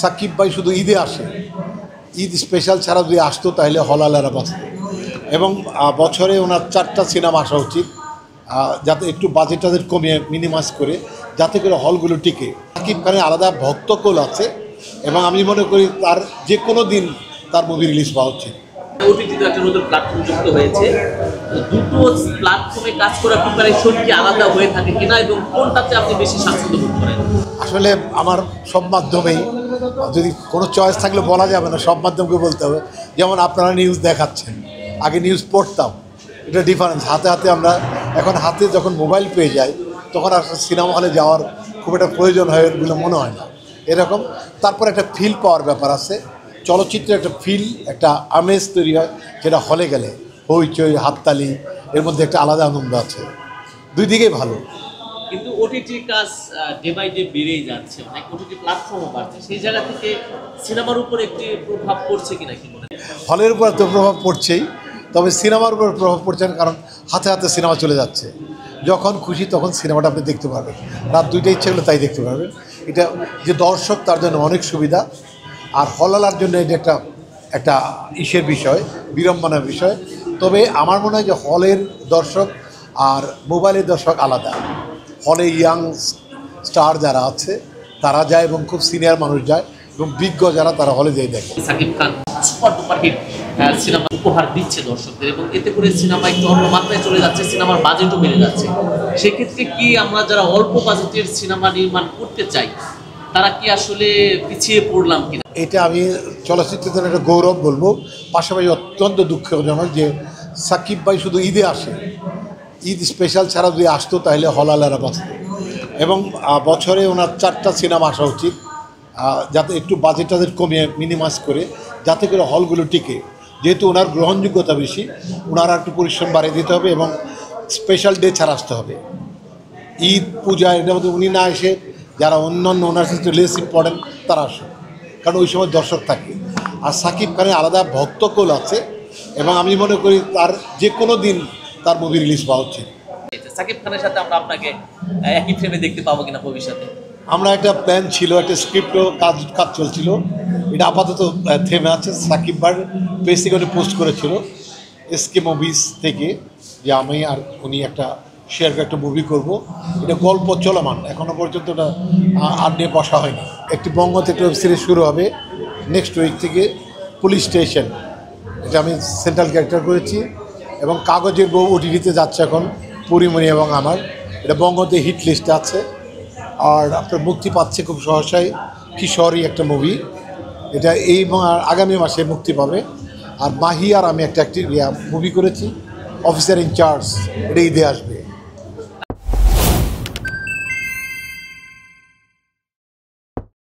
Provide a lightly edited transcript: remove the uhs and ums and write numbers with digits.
সাকিব ভাই শুধু ঈদে আসে, ঈদ স্পেশাল ছাড়া যদি আসতো তাহলে হলালারা বাঁচত। এবং বছরে ওনার 4টা সিনেমা আসা উচিত, যাতে একটু বাজেট টাজেট কমিয়ে মিনিমাইজ করে, যাতে করে হলগুলো টিকে। সাকিব খানের আলাদা ভক্তকুল আছে এবং আমি মনে করি তার যে কোনো দিন তার মুভি রিলিজ পাওয়া উচিত। ওটিটিতে একটা নতুন প্ল্যাটফর্ম যুক্ত হয়েছে। দুটো প্ল্যাটফর্মে কাজ করার প্রিপারেশন কি আলাদা হয়ে থাকে কিনা এবং কোনটাতে আপনি বেশি স্বাচ্ছন্দ্য বোধ করেন? আসলে আমার সব মাধ্যমেই, যদি কোনো চয়েস থাকলে বলা যাবে না, সব মাধ্যমকে বলতে হবে। যেমন আপনারা নিউজ দেখাচ্ছেন, আগে নিউজ পড়তাম, এটা ডিফারেন্স। হাতে হাতে আমরা এখন হাতে যখন মোবাইল পেয়ে যাই তখন আর সিনেমা হলে যাওয়ার খুব একটা প্রয়োজন হয় বলে মনে হয় না এরকম। তারপর একটা ফিল পাওয়ার ব্যাপার আছে, চলচ্চিত্রে একটা ফিল, একটা আমেজ তৈরি হয় যেটা হলে গেলে হইচই হাততালি, এর মধ্যে একটা আলাদা আনন্দ আছে। দুই দিকেই ভালো। কিন্তু ওটিটি কাজ ডে বাই ডে বেড়েই যাচ্ছে, অনেক ওটিটি প্ল্যাটফর্মও বাড়ছে, সেই জায়গা থেকে সিনেমার উপর একটি প্রভাব পড়ছে কিনা কি মনে হয়? হলের উপর তো প্রভাব পড়ছেই, তবে সিনেমার উপর প্রভাব পড়ছে না, কারণ হাতে হাতে সিনেমা চলে যাচ্ছে। যখন খুশি তখন সিনেমাটা আপনি দেখতে পারবেন, রাত 2টা ইচ্ছে করলে তাই দেখতে পারবেন। এটা যে দর্শক তার জন্য অনেক সুবিধা, আর হলালার জন্য এটা একটা একটা ইসের বিষয়, বিড়ম্বনার বিষয়। তবে আমার মনে হয় যে হলের দর্শক আর মোবাইলের দর্শক আলাদা। হলে ইয়াং স্টার যারা আছে তারা যায় এবং খুব সিনিয়র মানুষ যায় এবং বিজ্ঞ যারা তারা হলে যেয়ে দেখে। Shakib Khan super duper hit cinema উপহার দিচ্ছে দর্শকদের এবং এতে করে সিনেমা একটু অন্য মাত্রায় চলে যাচ্ছে, সিনেমার বাজেটও বেড়ে যাচ্ছে। সেক্ষেত্রে কি আমরা যারা অল্প বাজেটের সিনেমা নির্মাণ করতে চাই তারা কি আসলে পিছিয়ে পড়লাম কিনা? এটা আমি চলচ্চিত্রের জন্য একটা গৌরব বলবো, পাশাপাশি অত্যন্ত দুঃখজনক যে সাকিব ভাই শুধু ঈদে আসে, ঈদ স্পেশাল ছাড়া যদি আসতো তাহলে হলালারা বাঁচত। এবং বছরে ওনার 4টা সিনেমা আসা উচিত, যাতে একটু বাজেট টাজেট কমিয়ে মিনিমাইজ করে, যাতে করে হলগুলো টিকে। যেহেতু ওনার গ্রহণযোগ্যতা বেশি, ওনারা একটু পরিশ্রম বাড়িয়ে দিতে হবে এবং স্পেশাল ডে ছাড়া আসতে হবে। ঈদ পূজা এটার মধ্যে উনি না এসে যারা অন্যান্য ওনার সাথে লেস ইম্পর্টেন্ট তারা আসে, কারণ ওই সময় দর্শক থাকে। আর সাকিব খানের আলাদা ভক্তকুল আছে এবং আমি মনে করি তার যে কোনো দিন তার মুভি রিলিজ পাওয়া উচিত। সাকিব খানের সাথে আমরা আপনাকে একই ফ্রেমে দেখতে পাবো কিনা ভবিষ্যতে? আমরা একটা প্ল্যান ছিল, একটা স্ক্রিপ্টও কাজ চলছিল, এটা আপাতত থেমে আছে। সাকিব ভাই বেসিক্যালি পোস্ট করেছিল এসকে মুভিজ থেকে যে আমি আর উনি একটা শেয়ার করে একটা মুভি করব। এটা গল্প চলমান, এখনও পর্যন্ত ওটা আর নিয়ে বসা হয়নি। একটি বঙ্গতে একটা ওয়েব সিরিজ শুরু হবে নেক্সট উইক থেকে, পুলিশ স্টেশন। এটা আমি সেন্ট্রাল ক্যারেক্টার করেছি এবং কাগজের বউ ওটিটিতে যাচ্ছে এখন, পরিমণি এবং আমার। এটা বঙ্গতে হিট লিস্টে আছে আর আপনার মুক্তি পাচ্ছে খুব সহসাই। কিশোরী একটা মুভি, এটা এই আগামী মাসে মুক্তি পাবে। আর মাহি আর আমি একটা মুভি করেছি অফিসার ইনচার্জ, এটা ঈদে আসবে।